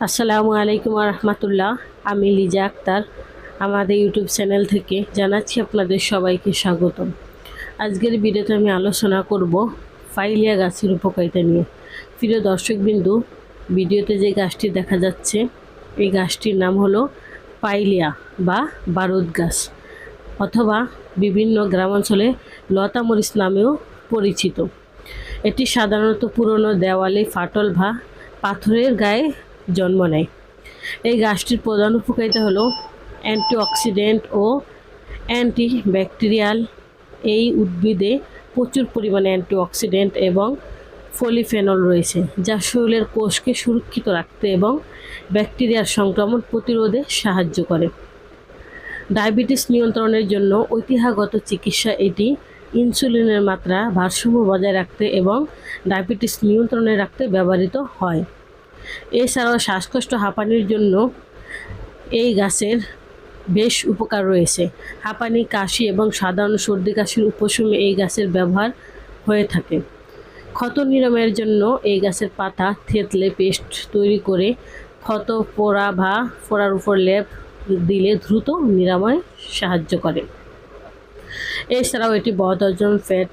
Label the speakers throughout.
Speaker 1: আসসালামু আলাইকুম রহমতুল্লাহ। আমি লিজা আক্তার আমাদের ইউটিউব চ্যানেল থেকে জানাচ্ছি আপনাদের সবাইকে স্বাগতম। আজকের ভিডিওতে আমি আলোচনা করব ফাইলিয়া গাছের উপকারিতা নিয়ে। প্রিয় দর্শকবিন্দু, ভিডিওতে যে গাছটি দেখা যাচ্ছে এই গাছটির নাম হলো পাইলিয়া বা বারুদ গাছ, অথবা বিভিন্ন গ্রামাঞ্চলে লতা মরিচ নামেও পরিচিত। এটি সাধারণত পুরনো দেওয়ালে, ফাটল বা পাথরের গায়ে জন্ম নেয়। এই গাছটির প্রধান উপকারিতা হলো অ্যান্টিঅক্সিডেন্ট ও অ্যান্টিব্যাকটেরিয়াল। এই উদ্ভিদে প্রচুর পরিমাণে অ্যান্টিঅক্সিডেন্ট এবং পলিফেনল রয়েছে, যা শরীরের কোষকে সুরক্ষিত রাখতে এবং ব্যাকটেরিয়ার সংক্রমণ প্রতিরোধে সাহায্য করে। ডায়াবেটিস নিয়ন্ত্রণের জন্য ঐতিহ্যগত চিকিৎসা এটি ইনসুলিনের মাত্রা ভারসাম্য বজায় রাখতে এবং ডায়াবেটিস নিয়ন্ত্রণে রাখতে ব্যবহৃত হয়। এছাড়াও শ্বাসকষ্ট, হাঁপানির জন্য এই গাছের বেশ উপকার রয়েছে। হাঁপানি, কাশি এবং সাধারণ সর্দি কাশির উপশমে এই গাছের ব্যবহার হয়ে থাকে। ক্ষত নিরাময়ের জন্য এই গাছের পাতা থেতলে পেস্ট তৈরি করে ক্ষত, পোড়া বা ফোড়ার উপর লেপ দিলে দ্রুত নিরাময়ে সাহায্য করে। এছাড়াও এটি বদহজম, পেট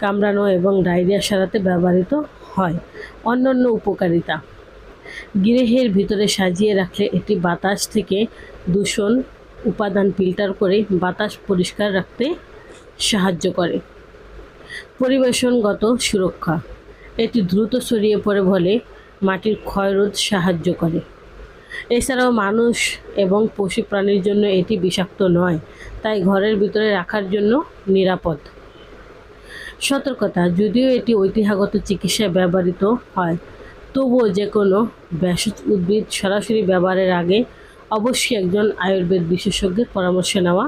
Speaker 1: কামড়ানো এবং ডায়রিয়া সারাতে ব্যবহৃত হয়। অন্যান্য উপকারিতা: গৃহের ভিতরে সাজিয়ে রাখলে এটি বাতাস থেকে দূষণ উপাদান ফিল্টার করে বাতাস পরিষ্কার রাখতে সাহায্য করে। পরিবেশনগত সুরক্ষা: এটি দ্রুত ছড়িয়ে পড়ে বলে মাটির ক্ষয়রোধ সাহায্য করে। এছাড়াও মানুষ এবং পশু প্রাণীর জন্য এটি বিষাক্ত নয়, তাই ঘরের ভিতরে রাখার জন্য নিরাপদ। সতর্কতা: যদিও এটি ঐতিহ্যগত চিকিৎসায় ব্যবহৃত হয়, তবুও যে কোনো ভেষজ উদ্ভিদ সরাসরি ব্যবহারের আগে অবশ্যই একজন আয়ুর্বেদ বিশেষজ্ঞের পরামর্শ নেওয়া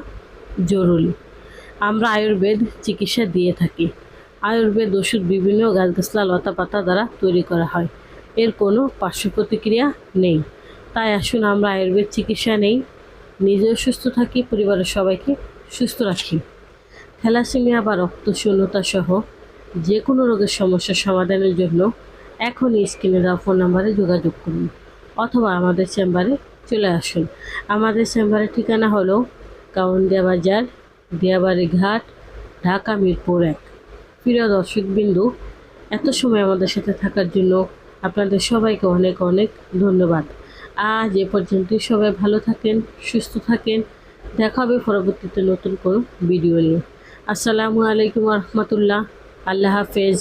Speaker 1: জরুরি। আমরা আয়ুর্বেদ চিকিৎসা দিয়ে থাকি। আয়ুর্বেদ ওষুধ বিভিন্ন গাছগাছলা, লতা পাতা দ্বারা তৈরি করা হয়। এর কোনো পার্শ্ব প্রতিক্রিয়া নেই। তাই আসুন আমরা আয়ুর্বেদ চিকিৎসা নেই, নিজেও সুস্থ থাকি, পরিবারের সবাইকে সুস্থ রাখি। থ্যালাসেমিয়া বা রক্তশূন্যতা সহ যে কোনো রোগের সমস্যার সমাধানের জন্য এখনই স্ক্রিনে দেওয়া ফোন নাম্বারে যোগাযোগ করুন, অথবা আমাদের চেম্বারে চলে আসুন। আমাদের চেম্বারের ঠিকানা হলো কাউন্দিয়া বাজার, দিয়াবাড়ি ঘাট, ঢাকা, মিরপুর 1। প্রিয় দর্শকবিন্দু, এত সময় আমাদের সাথে থাকার জন্য আপনাদের সবাইকে অনেক অনেক ধন্যবাদ। আজ এ পর্যন্তই। সবাই ভালো থাকেন, সুস্থ থাকেন। দেখা হবে পরবর্তীতে নতুন কোনো ভিডিও নিয়ে। আসসালামু আলাইকুম রহমতুল্লাহ। আল্লাহ হাফেজ।